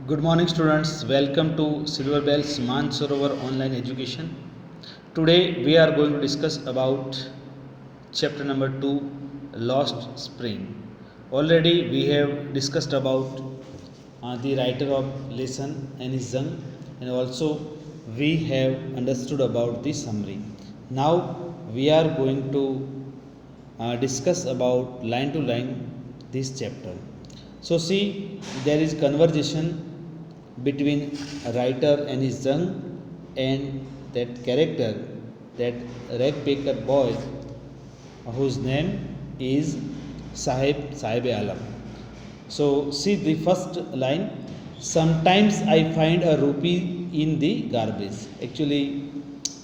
Good morning, students. Welcome to Silver Bells Mansarovar Online Education. Today we are going to discuss about chapter number 2, Lost Spring. Already we have discussed about the writer of lesson and his Zhang, and also we have understood about the summary. Now we are going to discuss about line to line this chapter. So see, there is conversation between a writer and his son and that character, that ragpicker boy whose name is Sahib Alam. So see the first line. Sometimes I find a rupee in the garbage. Actually,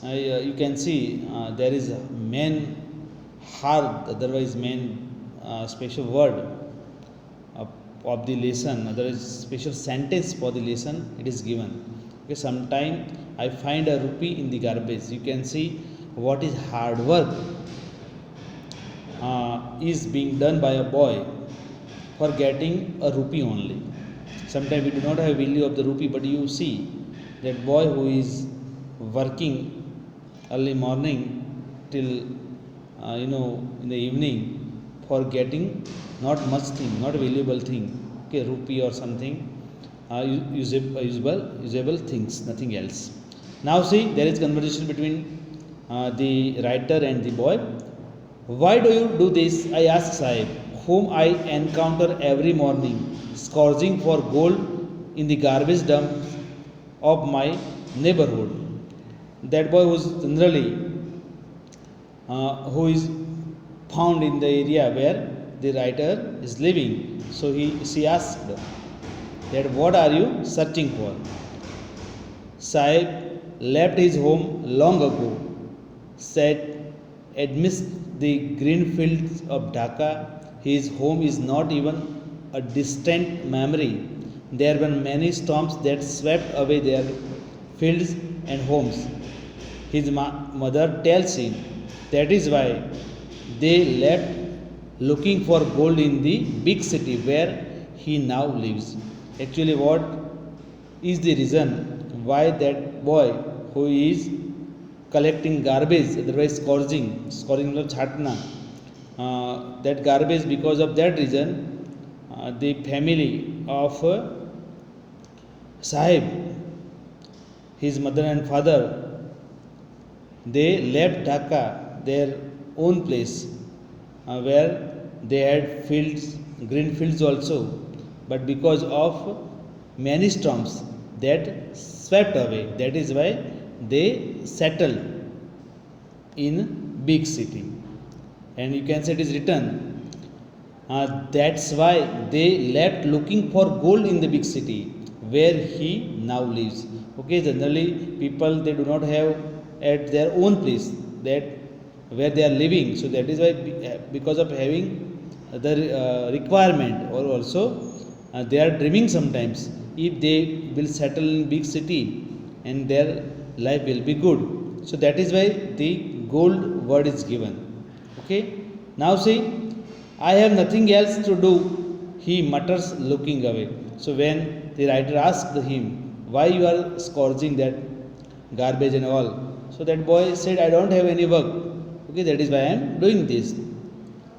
you can see there is a main hard, otherwise main special word uh, of the lesson, otherwise special sentence for the lesson. It is given. Okay, sometime I find a rupee in the garbage. You can see what is hard work is being done by a boy for getting a rupee only. Sometimes we do not have value of the rupee, but you see that boy who is working early morning till in the evening for getting not much thing, not valuable thing, okay, rupee or something, usable things, nothing else. Now see, there is conversation between the writer and the boy. Why do you do this? I asked Sahib, whom I encounter every morning, scourging for gold in the garbage dumps of my neighborhood. That boy was generally who is found in the area where the writer is living. So she asked that what are you searching for? Sahib left his home long ago, said amidst the green fields of Dhaka, his home is not even a distant memory. There were many storms that swept away their fields and homes. His mother tells him that is why they left looking for gold in the big city where he now lives. Actually, what is the reason why that boy who is collecting garbage, otherwise scourging means chhatna, that garbage, because of that reason, the family of Sahib, his mother and father, they left Dhaka, their own place, where they had fields, green fields also, but because of many storms that swept away, that is why they settled in big city. And you can say it is written, that's why they left looking for gold in the big city where he now lives. Okay, generally people, they do not have at their own place that where they are living, so that is why because of having the requirement, or also they are dreaming sometimes if they will settle in big city and their life will be good. So that is why the gold word is given. Okay, now see, I have nothing else to do, he mutters looking away. So when the writer asked him why you are scourging that garbage and all, so that boy said, I don't have any work. Okay, that is why I am doing this.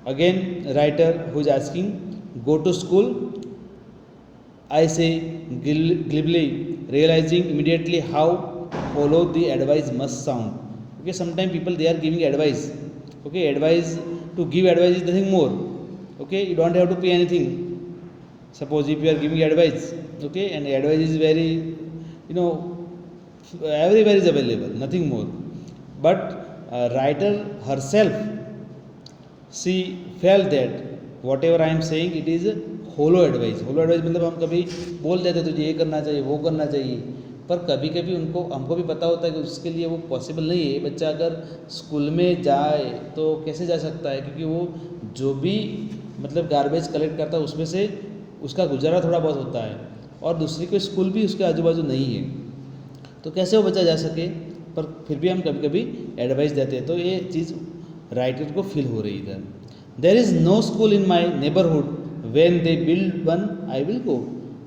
Again, writer who is asking, go to school? I say glibly, realizing immediately how hollow the advice must sound. Okay, sometimes people, they are giving advice. Okay, advice, to give advice is nothing more. Okay, you don't have to pay anything. Suppose if you are giving advice, okay, and advice is very, everywhere is available, nothing more. But writer herself, she felt that whatever I am saying, it is hollow advice मतलब हम कभी बोल देते तुझे ये करना चाहिए, वो करना चाहिए, पर कभी कभी उनको, हमको भी पता होता है कि उसके लिए वो पॉसिबल नहीं है. बच्चा अगर स्कूल में जाए तो कैसे जा सकता है, क्योंकि वो जो भी मतलब गार्बेज कलेक्ट करता है उसमें से उसका गुजारा थोड़ा बहुत होता है, और दूसरी कोई स्कूल भी उसके आजू बाजू नहीं है, तो कैसे वो बच्चा जा सके. पर फिर भी हम कभी कभी एडवाइस देते हैं, तो ये चीज़ राइटर को फील हो रही इधर. There is no school in my neighbourhood, when they build one I will go.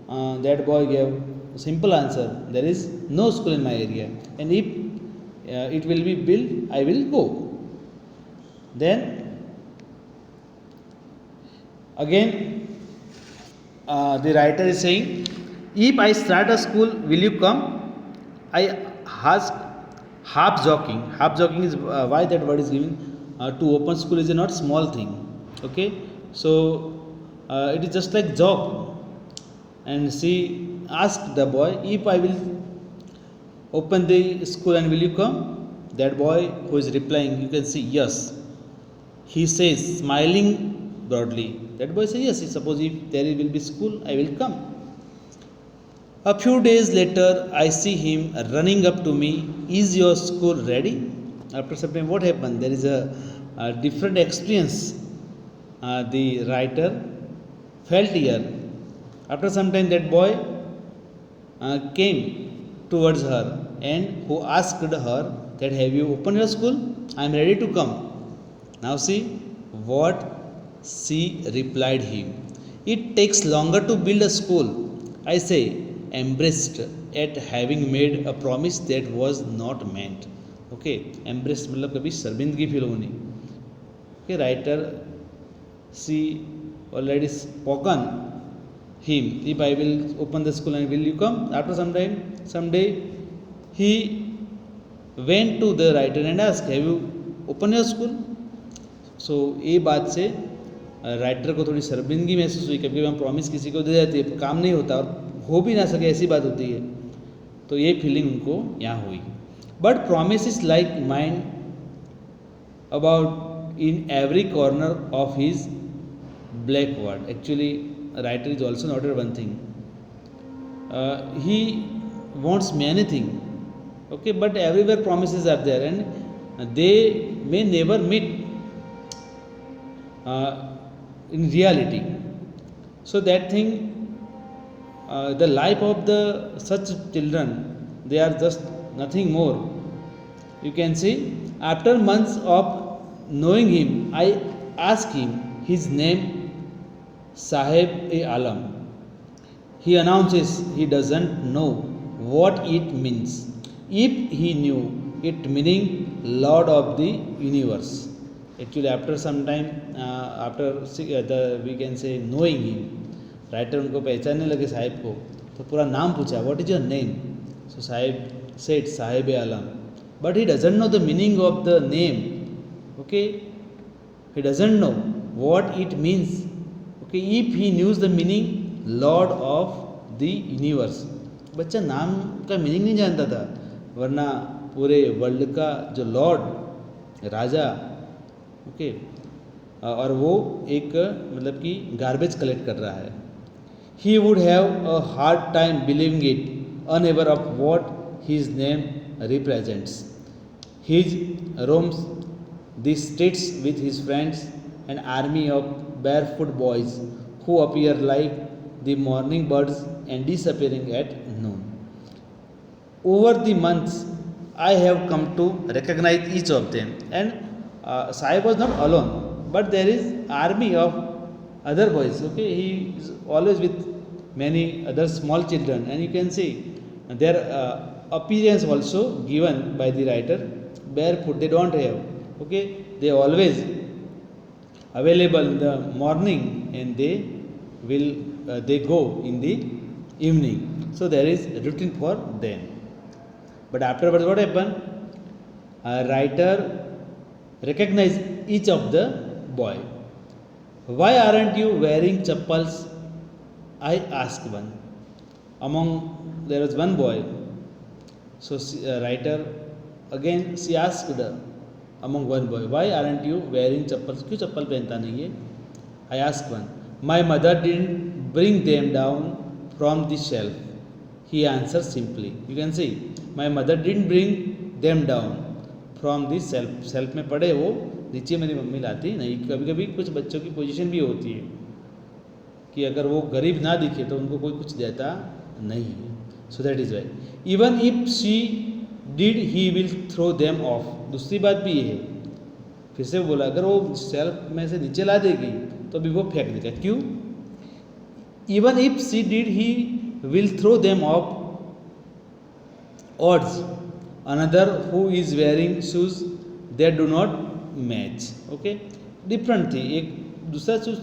that boy gave simple answer, there is no school in my area, and if it will be built, I will go. Then again the writer is saying, if I start a school, will you come? I ask, half joking. Half joking is why that word is given. To open school is a not small thing. Okay, so it is just like joke. And she asked the boy, if I will open the school and will you come? That boy who is replying, you can see yes. He says, smiling broadly. That boy says yes. Suppose if there will be school, I will come. A few days later, I see him running up to me. Is your school ready? After some time, what happened? There is a different experience. The writer felt here. After some time, that boy came towards her and who asked her that, have you opened your school? I am ready to come. Now see what she replied him. It takes longer to build a school, I say, embraced at having made a promise that was not meant. Okay, embraced मतलब कभी शर्मिंदगी feel होनी. Okay, writer she already spoken him, if I will open the school and will you come? After some time, someday he went to the writer and asked, have you opened your school? So ये बात से writer को थोड़ी शर्मिंदगी महसूस हुई. कभी हम प्रॉमिस किसी को दे देते हैं, काम नहीं होता और हो भी ना सके, ऐसी बात होती है. तो ये फीलिंग उनको यहाँ हुई. But promise is like mind about in every corner of his black word. Actually writer is also noted one thing. He wants many things, okay, but everywhere promises are there and they may never meet in reality. So that thing, the life of the such children, they are just nothing more. You can see, after months of knowing him, I asked him his name, Sahib-e-Alam. He announces he doesn't know what it means. If he knew it meaning Lord of the Universe. Actually, after some time, we can say knowing him, writer उनको पहचानने लगे साहिब को, तो पूरा नाम पूछा, what is your name? So Sahib said Sahib-e-Alam, but he doesn't know the meaning of the name. Okay, he doesn't know what it means. Okay, if he knows the meaning Lord of the Universe, बच्चा नाम का meaning नहीं जानता था, वरना पूरे world का जो लॉर्ड राजा, ओके, और वो एक मतलब कि गार्बेज कलेक्ट कर रहा है. He would have a hard time believing it, unaware of what his name represents. He roams the streets with his friends, an army of barefoot boys who appear like the morning birds and disappearing at noon. Over the months, I have come to recognize each of them. And Sahib was not alone, but there is army of other boys. Okay, he is always with many other small children, and you can see their appearance also given by the writer. Barefoot, they don't have. Okay, they always available in the morning and they will they go in the evening. So there is a routine for them. But afterwards, what happened? A writer recognized each of the boy. Why aren't you wearing chappals? I asked one. Among there was one boy. So writer again she asked her, among one boy, why aren't you wearing chappals? क्यों चप्पल पहनता नहीं है? I asked one. My mother didn't bring them down from the shelf. He answered simply. You can see, my mother didn't bring them down from the shelf. Shelf में पड़े वो नीचे मेरी mummy लाती नहीं. कभी कभी कुछ बच्चों की पोजीशन भी होती है कि अगर वो गरीब ना दिखे तो उनको कोई कुछ देता नहीं है. So that is why. Even if she did, he will throw them off. दूसरी बात भी ये है, फिर से बोला, अगर वो सेल्फ में से नीचे ला देगी तो भी वो फेंक देगा. क्यों? Even if she did, he will throw them off odds. Another who is wearing shoes that do not match. Okay, different थी, एक दूसरा शूज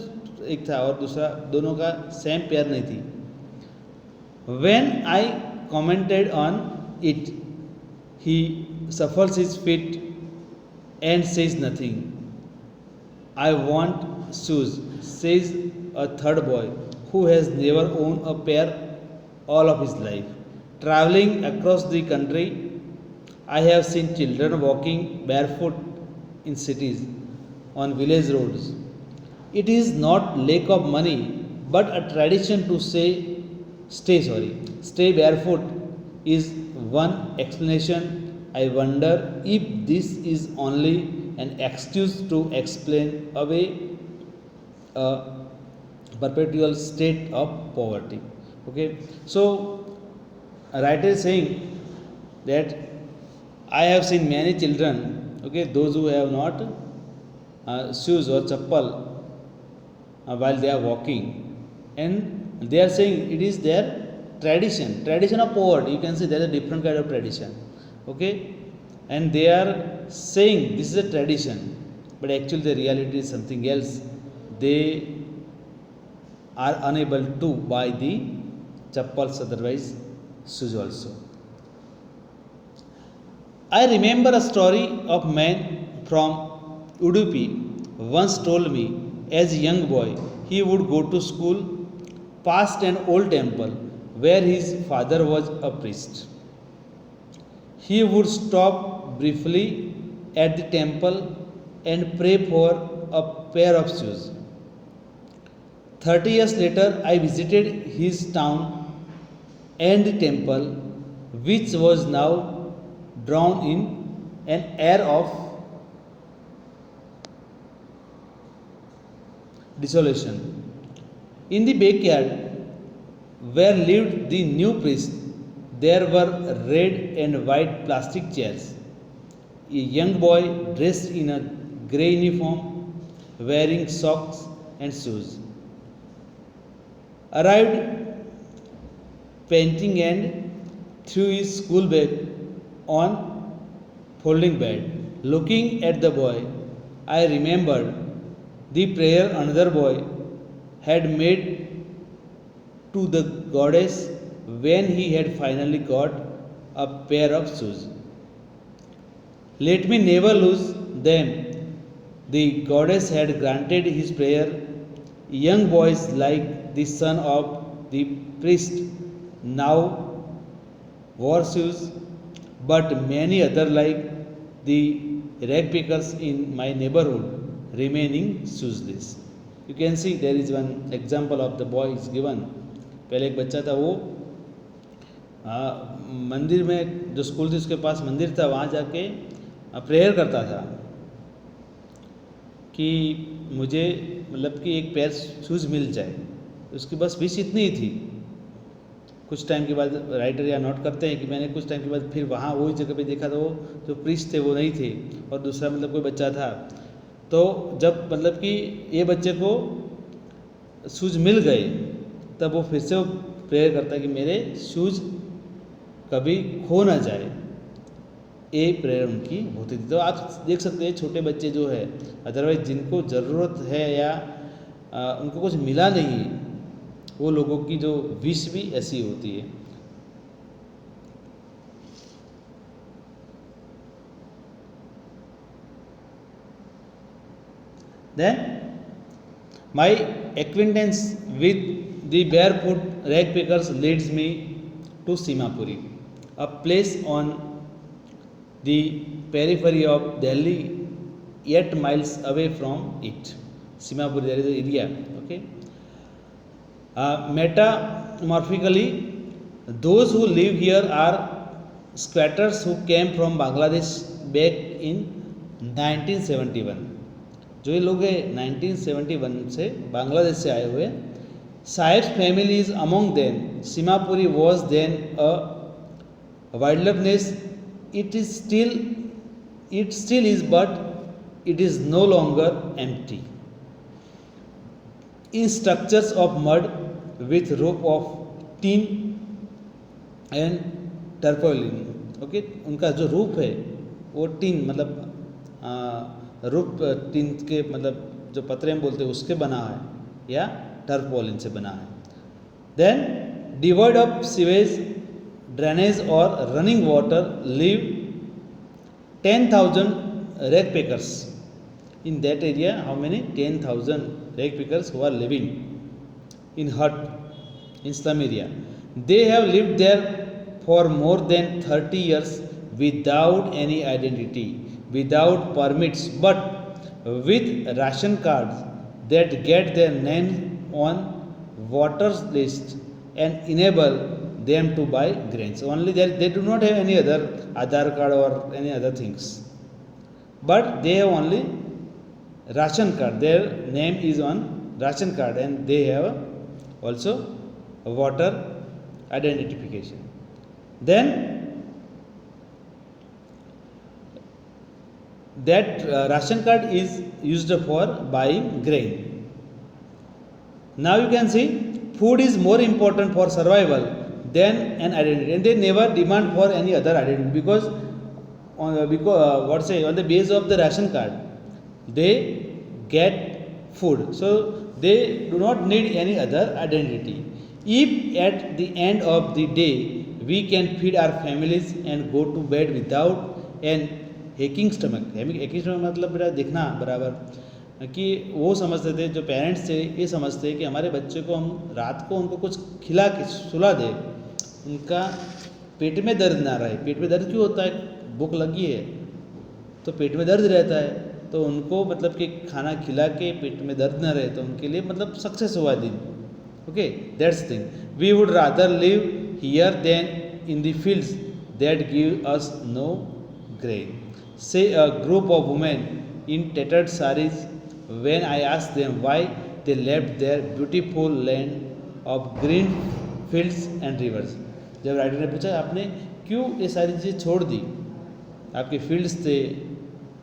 एक था और दूसरा दोनों का सेम पेयर नहीं थी. When I commented on it, he shuffles his feet and says nothing. I want shoes, says a third boy who has never owned a pair all of his life. Traveling across the country, I have seen children walking barefoot in cities on village roads. It is not lack of money, but a tradition to stay barefoot is one explanation. I wonder if this is only an excuse to explain away a perpetual state of poverty. Okay, so a writer is saying that I have seen many children, okay, those who have not shoes or chappal while they are walking, and they are saying it is their tradition of poverty. You can say there is a different kind of tradition, okay, and they are saying this is a tradition, but actually the reality is something else. They are unable to buy the chappals, otherwise shoes also. I remember a story of man from Udupi once told me as a young boy he would go to school past an old temple where his father was a priest. He would stop briefly at the temple and pray for a pair of shoes. 30 years later, I visited his town and the temple, which was now drowned in an air of desolation. In the backyard where lived the new priest, there were red and white plastic chairs. A young boy dressed in a grey uniform, wearing socks and shoes, arrived panting and threw his school bag on folding bed. Looking at the boy, I remembered the prayer another boy had made to the goddess when he had finally got a pair of shoes. Let me never lose them. The goddess had granted his prayer. Young boys like the son of the priest now wore shoes, but many other like the rag pickers in my neighborhood remaining shoeless. You can see there is one example of the boy is given. पहले एक बच्चा था, वो मंदिर में जो school थी उसके पास मंदिर था, वहाँ जाके प्रेयर करता था कि मुझे मतलब कि एक पेयर शूज़ मिल जाए. उसकी बस विश इतनी ही थी. कुछ टाइम के बाद राइटर या नोट करते हैं कि मैंने कुछ टाइम के बाद फिर वहाँ वही जगह पे देखा, तो वो जो प्रीस्ट थे वो नहीं थे और दूसरा मतलब कोई बच्चा था. तो जब मतलब कि ये बच्चे को शूज़ मिल गए, तब वो फिर से वो प्रेयर करता कि मेरे शूज़ कभी खो ना जाए. ये प्रेयर उनकी होती थी. तो आप देख सकते हैं छोटे बच्चे जो है, अदरवाइज जिनको ज़रूरत है या उनको कुछ मिला नहीं, वो लोगों की जो विश भी ऐसी होती है. Then my acquaintance with the barefoot rag pickers leads me to Simapuri, a place on the periphery of Delhi, 8 miles away from it. Simapuri, there is an area. Okay. Metamorphically, those who live here are squatters who came from Bangladesh back in 1971. जो ये लोग हैं 1971 से बांग्लादेश से आए हुए. Saib's family is among them. Simapuri was then a wilderness. It still is, but it is no longer empty. In structures of mud with rope of tin and tarpaulin. Okay, उनका जो रूप है वो टीन मतलब रूप tin के मतलब जो पतरे हम बोलते हैं उसके बना है या टर्पोलिन से बना है. Then divide of sewage drainage और running water live 10,000 ragpickers in that area. How many? 10,000 ragpickers who are living in hut in slum area. They have lived there for more than 30 years without any identity, without permits, but with ration cards that get their names on voters list and enable them to buy grains. Only that they do not have any other Aadhaar card or any other things, but they have only ration card. Their name is on ration card and they have also a voter identification. Then that ration card is used for buying grain. Now you can see food is more important for survival than an identity, and they never demand for any other identity because on the base of the ration card they get food, so they do not need any other identity. If at the end of the day we can feed our families and go to bed without an aching stomach. aching stomach मतलब बेटा देखना बराबर कि वो समझते थे, जो parents थे ये समझते कि हमारे बच्चे को हम रात को उनको कुछ खिला के सुला दे, उनका पेट में दर्द ना रहे. पेट में दर्द क्यों होता है? भूख लगी है तो पेट में दर्द रहता है, तो उनको मतलब कि खाना खिला के पेट में दर्द ना रहे, तो उनके लिए मतलब सक्सेस हुआ दिन. Okay, that's thing. We would rather live here than in the fields that give us no grain. Say a group of women in tattered saris when I asked them why they left their beautiful land of green fields and rivers. जब writer ने पूछा आपने क्यों ये सारी चीज़ें छोड़ दी, आपके फील्ड्स थे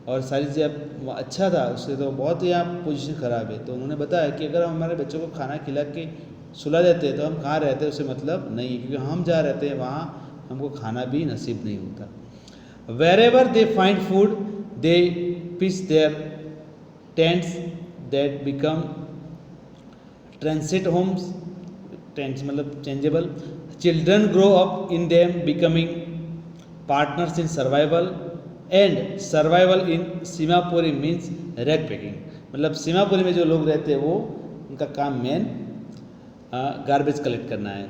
और सारी चीज़ें आप अच्छा था, उससे तो बहुत ही आप पोजीशन ख़राब है. तो उन्होंने बताया कि अगर हम हमारे बच्चों को खाना खिला के सुला देते तो हम कहाँ रहते, उससे मतलब नहीं, क्योंकि हम जहाँ रहते हैं वहाँ हमको खाना भी नसीब नहीं होता. Wherever they find food, they pitch their tents that become transit homes. Tents मतलब changeable. Children grow up in them, becoming partners in survival. And survival in Seemapuri means rag picking. मतलब सीमापुरी में जो लोग रहते हैं वो उनका काम मेन गार्बेज कलेक्ट करना है.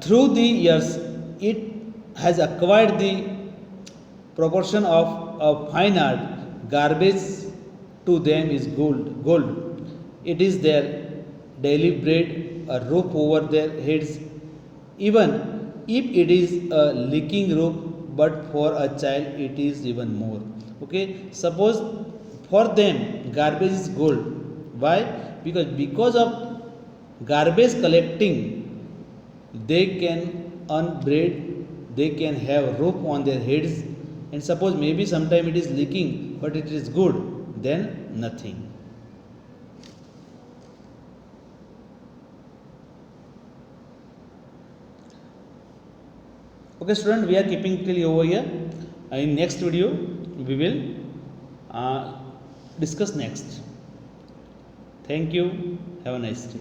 Through the years, it has acquired the proportion of a fine art. Garbage to them is gold. It is their daily bread, a roof over their heads, even if it is a leaking roof, but for a child it is even more. Okay, suppose for them garbage is gold. Why? Because of garbage collecting they can earn bread, they can have roof on their heads, and suppose maybe sometime it is leaking but it is good, then nothing. Okay student, we are keeping till over here. In next video we will discuss next. Thank you, have a nice day.